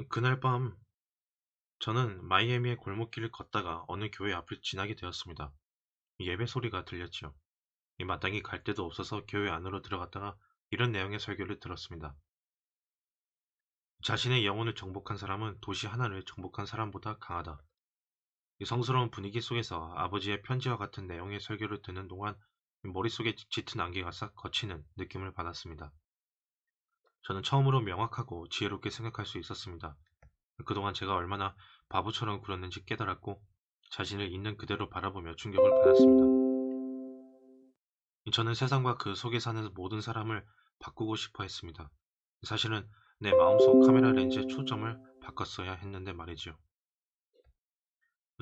그날 밤 저는 마이애미의 골목길을 걷다가 어느 교회 앞을 지나게 되었습니다. 예배 소리가 들렸지요. 이 마땅히 갈 데도 없어서 교회 안으로 들어갔다가 이런 내용의 설교를 들었습니다. 자신의 영혼을 정복한 사람은 도시 하나를 정복한 사람보다 강하다. 이 성스러운 분위기 속에서 아버지의 편지와 같은 내용의 설교를 듣는 동안 머릿속에 짙은 안개가 싹 걷히는 느낌을 받았습니다. 저는 처음으로 명확하고 지혜롭게 생각할 수 있었습니다. 그동안 제가 얼마나 바보처럼 굴었는지 깨달았고 자신을 있는 그대로 바라보며 충격을 받았습니다. 저는 세상과 그 속에 사는 모든 사람을 바꾸고 싶어 했습니다. 사실은 내 마음속 카메라 렌즈의 초점을 바꿨어야 했는데 말이죠.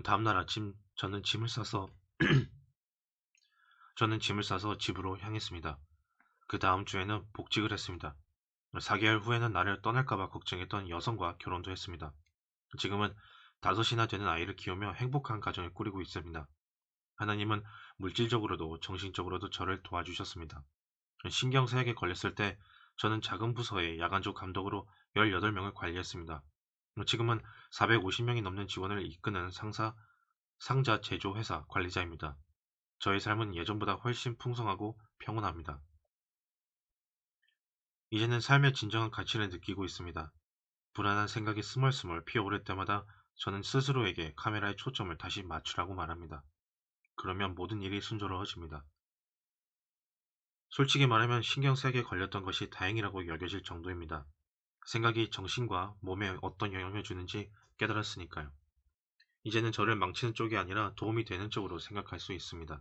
다음날 아침 저는 짐을 싸서 집으로 향했습니다. 그 다음 주에는 복직을 했습니다. 4개월 후에는 나를 떠날까봐 걱정했던 여성과 결혼도 했습니다. 지금은 5이나 되는 아이를 키우며 행복한 가정을 꾸리고 있습니다. 하나님은 물질적으로도 정신적으로도 저를 도와주셨습니다. 신경쇠약에 걸렸을 때 저는 작은 부서의 야간조 감독으로 18명을 관리했습니다. 지금은 450명이 넘는 직원을 이끄는 상자 제조 회사 관리자입니다. 저의 삶은 예전보다 훨씬 풍성하고 평온합니다. 이제는 삶의 진정한 가치를 느끼고 있습니다. 불안한 생각이 스멀스멀 피어오를 때마다 저는 스스로에게 카메라의 초점을 다시 맞추라고 말합니다. 그러면 모든 일이 순조로워집니다. 솔직히 말하면 신경쓰게 걸렸던 것이 다행이라고 여겨질 정도입니다. 생각이 정신과 몸에 어떤 영향을 주는지 깨달았으니까요. 이제는 저를 망치는 쪽이 아니라 도움이 되는 쪽으로 생각할 수 있습니다.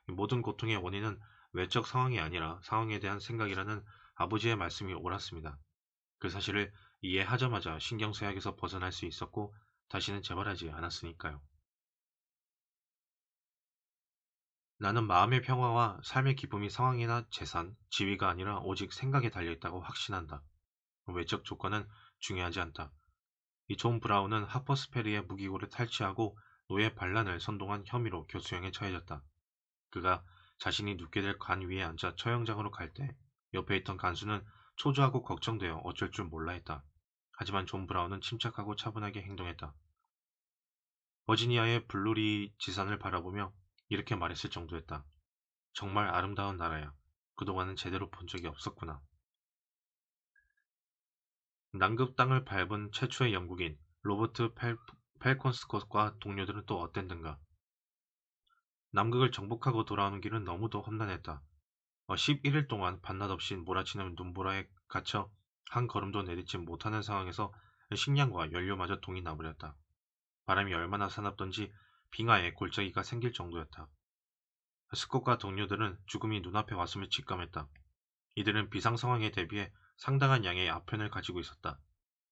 모든 고통의 원인은 외적 상황이 아니라 상황에 대한 생각이라는 아버지의 말씀이 옳았습니다. 그 사실을 이해하자마자 신경쇠약에서 벗어날 수 있었고 다시는 재발하지 않았으니까요. 나는 마음의 평화와 삶의 기쁨이 상황이나 재산, 지위가 아니라 오직 생각에 달려있다고 확신한다. 외적 조건은 중요하지 않다. 이 존 브라운은 하퍼스페리의 무기고를 탈취하고 노예 반란을 선동한 혐의로 교수형에 처해졌다. 그가 자신이 눕게 될 관 위에 앉아 처형장으로 갈 때 옆에 있던 간수는 초조하고 걱정되어 어쩔 줄 몰라 했다. 하지만 존 브라운은 침착하고 차분하게 행동했다. 버지니아의 블루리 지산을 바라보며 이렇게 말했을 정도였다. 정말 아름다운 나라야. 그동안은 제대로 본 적이 없었구나. 남극 땅을 밟은 최초의 영국인 로버트 펠콘스콧과 동료들은 또 어땠는가? 남극을 정복하고 돌아오는 길은 너무도 험난했다. 11일 동안 밤낮 없이 몰아치는 눈보라에 갇혀 한 걸음도 내딛지 못하는 상황에서 식량과 연료마저 동이 나버렸다. 바람이 얼마나 사납던지 빙하에 골짜기가 생길 정도였다. 스콧과 동료들은 죽음이 눈앞에 왔음을 직감했다. 이들은 비상 상황에 대비해 상당한 양의 아편을 가지고 있었다.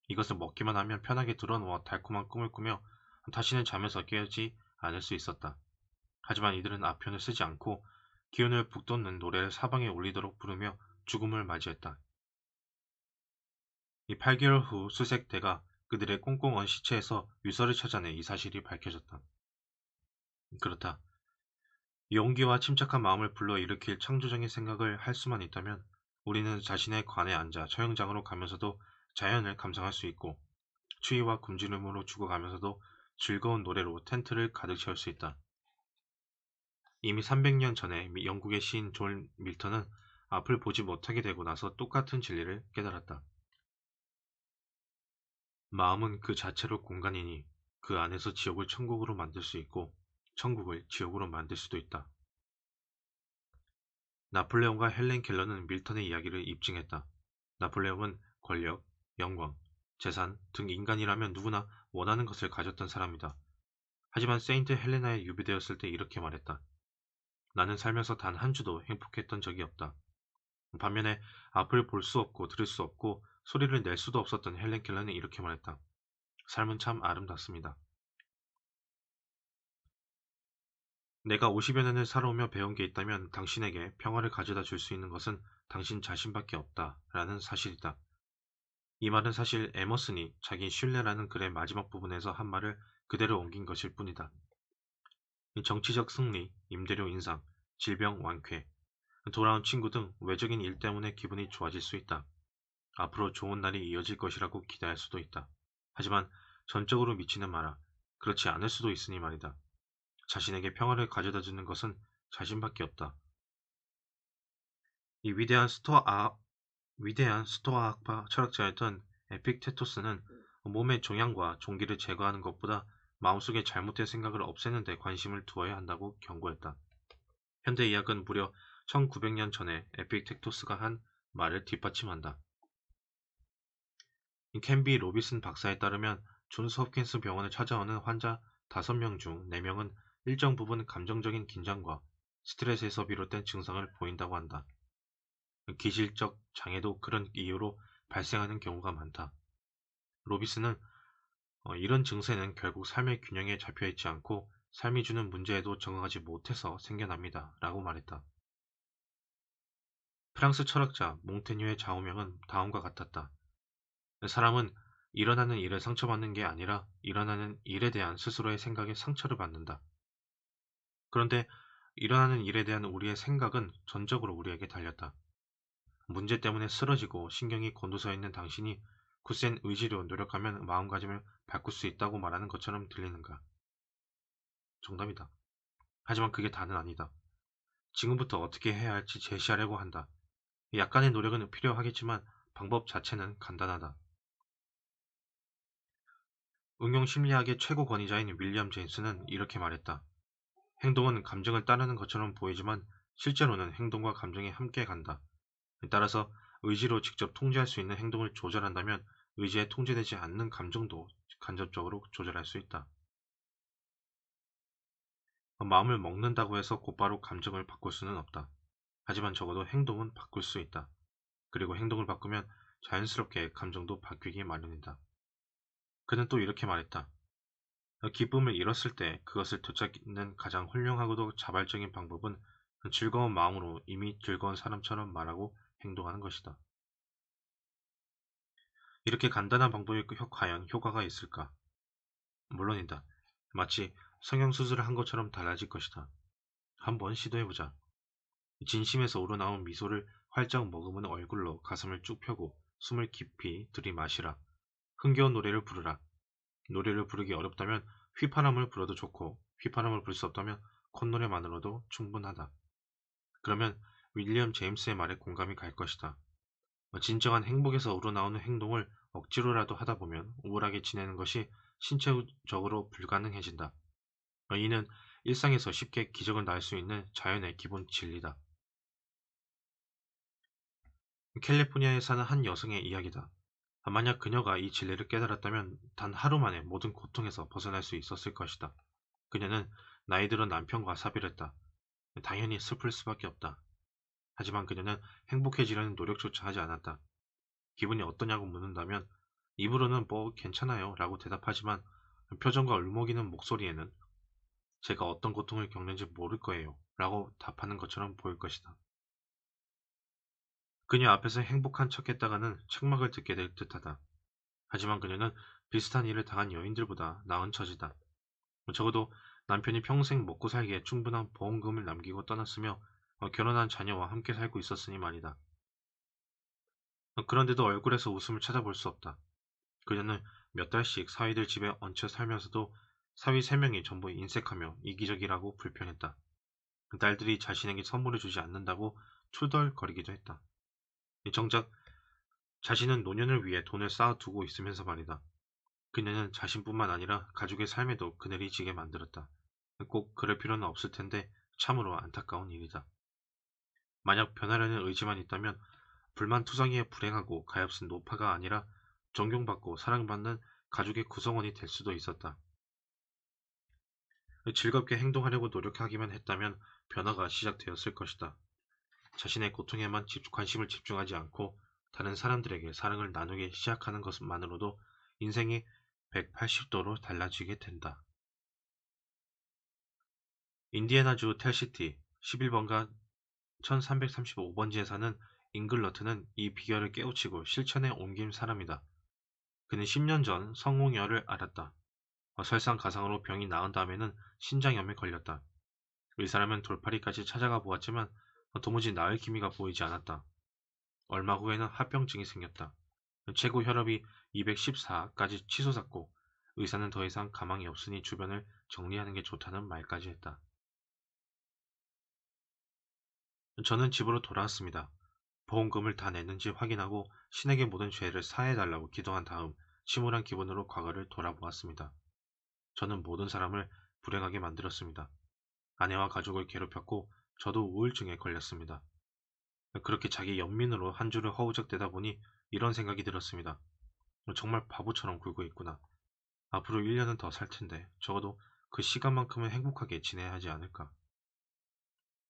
이것을 먹기만 하면 편하게 드러누워 달콤한 꿈을 꾸며 다시는 잠에서 깨지 않을 수 있었다. 하지만 이들은 아편을 쓰지 않고 기운을 북돋는 노래를 사방에 울리도록 부르며 죽음을 맞이했다. 이 8개월 후 수색대가 그들의 꽁꽁 언 시체에서 유서를 찾아내 이 사실이 밝혀졌다. 그렇다. 용기와 침착한 마음을 불러일으킬 창조적인 생각을 할 수만 있다면 우리는 자신의 관에 앉아 처형장으로 가면서도 자연을 감상할 수 있고 추위와 굶주림으로 죽어가면서도 즐거운 노래로 텐트를 가득 채울 수 있다. 이미 300년 전에 영국의 시인 존 밀턴은 앞을 보지 못하게 되고 나서 똑같은 진리를 깨달았다. 마음은 그 자체로 공간이니 그 안에서 지옥을 천국으로 만들 수 있고 천국을 지옥으로 만들 수도 있다. 나폴레옹과 헬렌 켈러는 밀턴의 이야기를 입증했다. 나폴레옹은 권력, 영광, 재산 등 인간이라면 누구나 원하는 것을 가졌던 사람이다. 하지만 세인트 헬레나에 유배되었을 때 이렇게 말했다. 나는 살면서 단 한 주도 행복했던 적이 없다. 반면에 앞을 볼 수 없고 들을 수 없고 소리를 낼 수도 없었던 헬렌 켈러는 이렇게 말했다. 삶은 참 아름답습니다. 내가 50여 년을 살아오며 배운 게 있다면 당신에게 평화를 가져다 줄 수 있는 것은 당신 자신밖에 없다. 라는 사실이다. 이 말은 사실 에머슨이 자기 슐레라는 글의 마지막 부분에서 한 말을 그대로 옮긴 것일 뿐이다. 정치적 승리, 임대료 인상, 질병 완쾌, 돌아온 친구 등 외적인 일 때문에 기분이 좋아질 수 있다. 앞으로 좋은 날이 이어질 것이라고 기대할 수도 있다. 하지만 전적으로 믿지는 마라. 그렇지 않을 수도 있으니 말이다. 자신에게 평화를 가져다 주는 것은 자신밖에 없다. 이 위대한 스토아학파 철학자였던 에픽테토스는 몸의 종양과 종기를 제거하는 것보다 마음속의 잘못된 생각을 없애는 데 관심을 두어야 한다고 경고했다. 현대 의학은 무려 1900년 전에 에픽테토스가 한 말을 뒷받침한다. 캔비 로비슨 박사에 따르면 존스 홉킨스 병원에 찾아오는 환자 5명 중 4명은 일정 부분 감정적인 긴장과 스트레스에서 비롯된 증상을 보인다고 한다. 기질적 장애도 그런 이유로 발생하는 경우가 많다. 로비스는 이런 증세는 결국 삶의 균형에 잡혀있지 않고 삶이 주는 문제에도 적응하지 못해서 생겨납니다. 라고 말했다. 프랑스 철학자 몽테뉴의 좌우명은 다음과 같았다. 사람은 일어나는 일에 상처받는 게 아니라 일어나는 일에 대한 스스로의 생각에 상처를 받는다. 그런데 일어나는 일에 대한 우리의 생각은 전적으로 우리에게 달렸다. 문제 때문에 쓰러지고 신경이 곤두서 있는 당신이 굳센 의지로 노력하면 마음가짐을 바꿀 수 있다고 말하는 것처럼 들리는가? 정답이다. 하지만 그게 다는 아니다. 지금부터 어떻게 해야 할지 제시하려고 한다. 약간의 노력은 필요하겠지만 방법 자체는 간단하다. 응용 심리학의 최고 권위자인 윌리엄 제임스는 이렇게 말했다. 행동은 감정을 따르는 것처럼 보이지만 실제로는 행동과 감정이 함께 간다. 따라서 의지로 직접 통제할 수 있는 행동을 조절한다면 의지에 통제되지 않는 감정도 간접적으로 조절할 수 있다. 마음을 먹는다고 해서 곧바로 감정을 바꿀 수는 없다. 하지만 적어도 행동은 바꿀 수 있다. 그리고 행동을 바꾸면 자연스럽게 감정도 바뀌기 마련이다. 그는 또 이렇게 말했다. 기쁨을 잃었을 때 그것을 되찾는 가장 훌륭하고도 자발적인 방법은 즐거운 마음으로 이미 즐거운 사람처럼 말하고 행동하는 것이다. 이렇게 간단한 방법이 과연 효과가 있을까? 물론이다. 마치 성형수술을 한 것처럼 달라질 것이다. 한번 시도해보자. 진심에서 우러나온 미소를 활짝 머금은 얼굴로 가슴을 쭉 펴고 숨을 깊이 들이마시라. 흥겨운 노래를 부르라. 노래를 부르기 어렵다면 휘파람을 불어도 좋고 휘파람을 불 수 없다면 콧노래만으로도 충분하다. 그러면 윌리엄 제임스의 말에 공감이 갈 것이다. 진정한 행복에서 우러나오는 행동을 억지로라도 하다 보면 우울하게 지내는 것이 신체적으로 불가능해진다. 이는 일상에서 쉽게 기적을 낳을 수 있는 자연의 기본 진리다. 캘리포니아에 사는 한 여성의 이야기다. 만약 그녀가 이 진리를 깨달았다면 단 하루 만에 모든 고통에서 벗어날 수 있었을 것이다. 그녀는 나이 들은 남편과 사별했다. 당연히 슬플 수밖에 없다. 하지만 그녀는 행복해지려는 노력조차 하지 않았다. 기분이 어떠냐고 묻는다면 입으로는 뭐 괜찮아요 라고 대답하지만 표정과 울먹이는 목소리에는 제가 어떤 고통을 겪는지 모를 거예요 라고 답하는 것처럼 보일 것이다. 그녀 앞에서 행복한 척했다가는 책막을 듣게 될 듯하다. 하지만 그녀는 비슷한 일을 당한 여인들보다 나은 처지다. 적어도 남편이 평생 먹고 살기에 충분한 보험금을 남기고 떠났으며 결혼한 자녀와 함께 살고 있었으니 말이다. 그런데도 얼굴에서 웃음을 찾아볼 수 없다. 그녀는 몇 달씩 사위들 집에 얹혀 살면서도 사위 3명이 전부 인색하며 이기적이라고 불평했다. 딸들이 자신에게 선물을 주지 않는다고 투덜거리기도 했다. 정작 자신은 노년을 위해 돈을 쌓아두고 있으면서 말이다. 그녀는 자신뿐만 아니라 가족의 삶에도 그늘이 지게 만들었다. 꼭 그럴 필요는 없을 텐데 참으로 안타까운 일이다. 만약 변하려는 의지만 있다면 불만투성이에 불행하고 가엾은 노파가 아니라 존경받고 사랑받는 가족의 구성원이 될 수도 있었다. 즐겁게 행동하려고 노력하기만 했다면 변화가 시작되었을 것이다. 자신의 고통에만 관심을 집중하지 않고 다른 사람들에게 사랑을 나누기 시작하는 것만으로도 인생이 180도로 달라지게 된다. 인디애나주 텔시티 11번가 1335번지에 사는 잉글러트는 이 비결을 깨우치고 실천에 옮긴 사람이다. 그는 10년 전 성홍열을 앓았다. 설상가상으로 병이 나은 다음에는 신장염에 걸렸다. 의사라면 돌파리까지 찾아가 보았지만 도무지 나을 기미가 보이지 않았다. 얼마 후에는 합병증이 생겼다. 최고 혈압이 214까지 치솟았고 의사는 더 이상 가망이 없으니 주변을 정리하는 게 좋다는 말까지 했다. 저는 집으로 돌아왔습니다. 보험금을 다 냈는지 확인하고 신에게 모든 죄를 사해달라고 기도한 다음 침울한 기분으로 과거를 돌아보았습니다. 저는 모든 사람을 불행하게 만들었습니다. 아내와 가족을 괴롭혔고 저도 우울증에 걸렸습니다. 그렇게 자기 연민으로 한 주를 허우적대다 보니 이런 생각이 들었습니다. 정말 바보처럼 굴고 있구나. 앞으로 1년은 더 살 텐데 적어도 그 시간만큼은 행복하게 지내야 하지 않을까.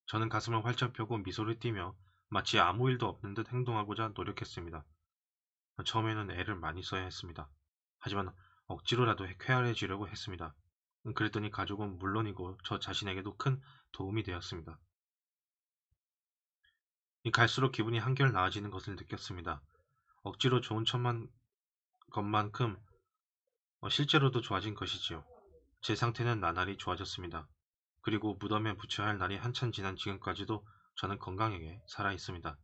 저는 가슴을 활짝 펴고 미소를 띠며 마치 아무 일도 없는 듯 행동하고자 노력했습니다. 처음에는 애를 많이 써야 했습니다. 하지만 억지로라도 쾌활해지려고 했습니다. 그랬더니 가족은 물론이고 저 자신에게도 큰 도움이 되었습니다. 갈수록 기분이 한결 나아지는 것을 느꼈습니다. 억지로 좋은 척만 것만큼 실제로도 좋아진 것이지요. 제 상태는 나날이 좋아졌습니다. 그리고 무덤에 붙여야 할 날이 한참 지난 지금까지도 저는 건강하게 살아 있습니다.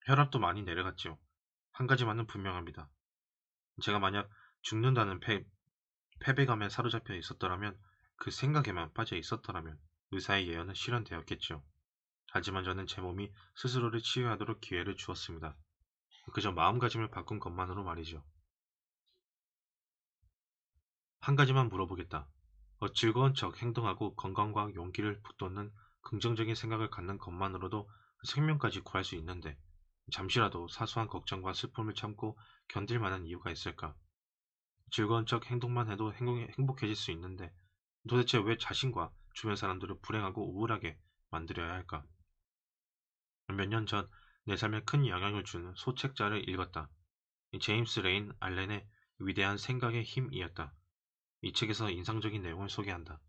혈압도 많이 내려갔지요. 한 가지만은 분명합니다. 제가 만약 죽는다는 패배감에 사로잡혀 있었더라면, 그 생각에만 빠져 있었더라면 의사의 예언은 실현되었겠죠. 하지만 저는 제 몸이 스스로를 치유하도록 기회를 주었습니다. 그저 마음가짐을 바꾼 것만으로 말이죠. 한 가지만 물어보겠다. 즐거운 척 행동하고 건강과 용기를 북돋는 긍정적인 생각을 갖는 것만으로도 생명까지 구할 수 있는데, 잠시라도 사소한 걱정과 슬픔을 참고 견딜 만한 이유가 있을까? 즐거운 척 행동만 해도 행복해질 수 있는데, 도대체 왜 자신과 주변 사람들을 불행하고 우울하게 만들어야 할까? 몇 년 전 내 삶에 큰 영향을 준 소책자를 읽었다. 제임스 레인 알렌의 위대한 생각의 힘이었다. 이 책에서 인상적인 내용을 소개한다.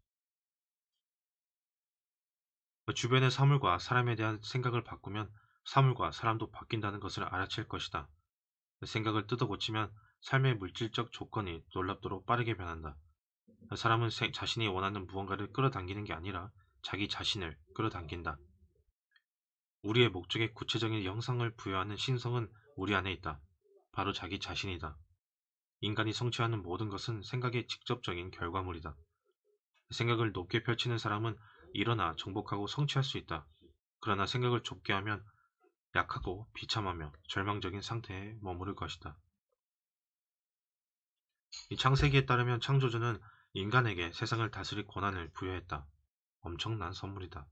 주변의 사물과 사람에 대한 생각을 바꾸면 사물과 사람도 바뀐다는 것을 알아챌 것이다. 생각을 뜯어고치면 삶의 물질적 조건이 놀랍도록 빠르게 변한다. 사람은 자신이 원하는 무언가를 끌어당기는 게 아니라 자기 자신을 끌어당긴다. 우리의 목적에 구체적인 형상을 부여하는 신성은 우리 안에 있다. 바로 자기 자신이다. 인간이 성취하는 모든 것은 생각의 직접적인 결과물이다. 생각을 높게 펼치는 사람은 일어나 정복하고 성취할 수 있다. 그러나 생각을 좁게 하면 약하고 비참하며 절망적인 상태에 머무를 것이다. 이 창세기에 따르면 창조주는 인간에게 세상을 다스릴 권한을 부여했다. 엄청난 선물이다.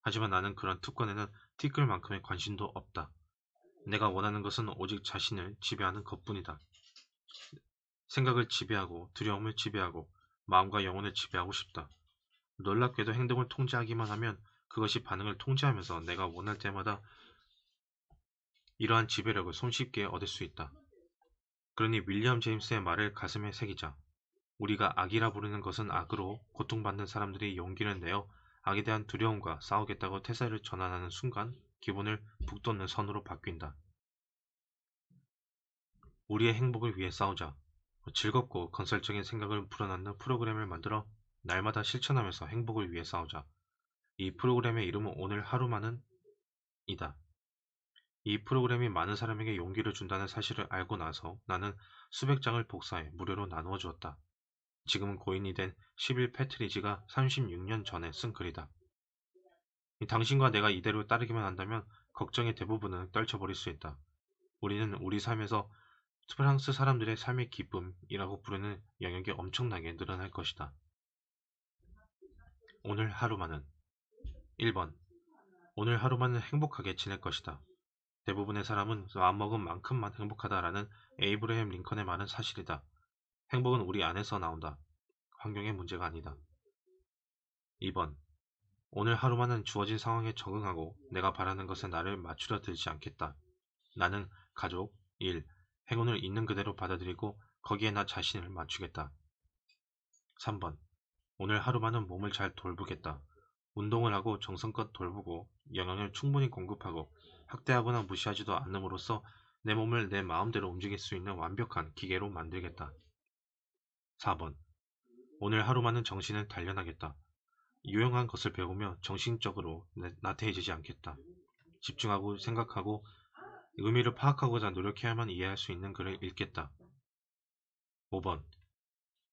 하지만 나는 그런 특권에는 티끌만큼의 관심도 없다. 내가 원하는 것은 오직 자신을 지배하는 것뿐이다. 생각을 지배하고 두려움을 지배하고 마음과 영혼을 지배하고 싶다. 놀랍게도 행동을 통제하기만 하면 그것이 반응을 통제하면서 내가 원할 때마다 이러한 지배력을 손쉽게 얻을 수 있다. 그러니 윌리엄 제임스의 말을 가슴에 새기자. 우리가 악이라 부르는 것은 악으로 고통받는 사람들이 용기를 내어 악에 대한 두려움과 싸우겠다고 태세를 전환하는 순간 기분을 북돋는 선으로 바뀐다. 우리의 행복을 위해 싸우자. 즐겁고 건설적인 생각을 불어넣는 프로그램을 만들어 날마다 실천하면서 행복을 위해 싸우자. 이 프로그램의 이름은 오늘 하루만은 이다. 이 프로그램이 많은 사람에게 용기를 준다는 사실을 알고 나서 나는 수백 장을 복사해 무료로 나누어 주었다. 지금은 고인이 된 11 패트리지가 36년 전에 쓴 글이다. 당신과 내가 이대로 따르기만 한다면 걱정의 대부분은 떨쳐버릴 수 있다. 우리는 우리 삶에서 프랑스 사람들의 삶의 기쁨이라고 부르는 영역이 엄청나게 늘어날 것이다. 오늘 하루만은 1번. 오늘 하루만은 행복하게 지낼 것이다. 대부분의 사람은 마음먹은 만큼만 행복하다라는 에이브러햄 링컨의 말은 사실이다. 행복은 우리 안에서 나온다. 환경의 문제가 아니다. 2번. 오늘 하루만은 주어진 상황에 적응하고 내가 바라는 것에 나를 맞추려 들지 않겠다. 나는 가족, 일, 행운을 있는 그대로 받아들이고 거기에 나 자신을 맞추겠다. 3번. 오늘 하루만은 몸을 잘 돌보겠다. 운동을 하고 정성껏 돌보고 영양을 충분히 공급하고 학대하거나 무시하지도 않음으로써 내 몸을 내 마음대로 움직일 수 있는 완벽한 기계로 만들겠다. 4번. 오늘 하루만은 정신을 단련하겠다. 유용한 것을 배우며 정신적으로 나태해지지 않겠다. 집중하고 생각하고 의미를 파악하고자 노력해야만 이해할 수 있는 글을 읽겠다. 5번.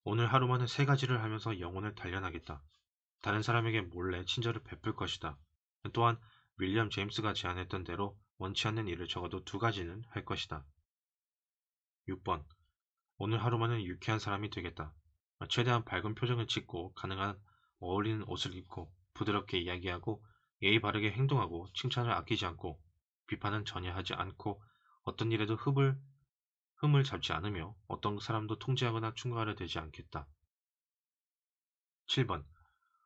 오늘 하루만은 3가지를 하면서 영혼을 단련하겠다. 다른 사람에게 몰래 친절을 베풀 것이다. 또한 윌리엄 제임스가 제안했던 대로 원치 않는 일을 적어도 2가지는 할 것이다. 6번. 오늘 하루만은 유쾌한 사람이 되겠다. 최대한 밝은 표정을 짓고 가능한 어울리는 옷을 입고 부드럽게 이야기하고 예의 바르게 행동하고 칭찬을 아끼지 않고 비판은 전혀 하지 않고 어떤 일에도 흠을 잡지 않으며 어떤 사람도 통제하거나 충고하려 되지 않겠다. 7번.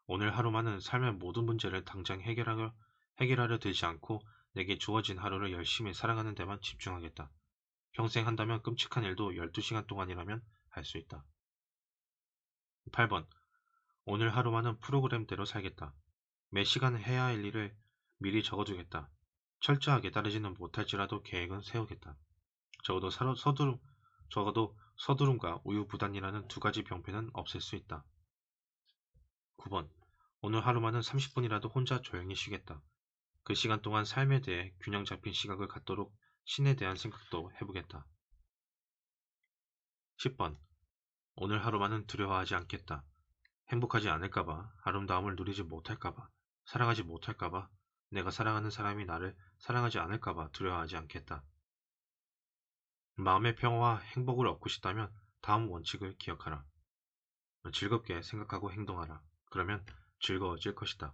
오늘 하루만은 삶의 모든 문제를 당장 해결하려 들지 않고 내게 주어진 하루를 열심히 살아가는 데만 집중하겠다. 평생 한다면 끔찍한 일도 12시간 동안이라면 할 수 있다. 8번. 오늘 하루만은 프로그램대로 살겠다. 매 시간 해야 할 일을 미리 적어두겠다. 철저하게 따르지는 못할지라도 계획은 세우겠다. 적어도 서두름과 우유부단이라는 2가지 병폐는 없앨 수 있다. 9번. 오늘 하루만은 30분이라도 혼자 조용히 쉬겠다. 그 시간 동안 삶에 대해 균형 잡힌 시각을 갖도록 신에 대한 생각도 해보겠다. 10번. 오늘 하루만은 두려워하지 않겠다. 행복하지 않을까봐, 아름다움을 누리지 못할까봐, 사랑하지 못할까봐, 내가 사랑하는 사람이 나를 사랑하지 않을까봐 두려워하지 않겠다. 마음의 평화와 행복을 얻고 싶다면 다음 원칙을 기억하라. 즐겁게 생각하고 행동하라. 그러면 즐거워질 것이다.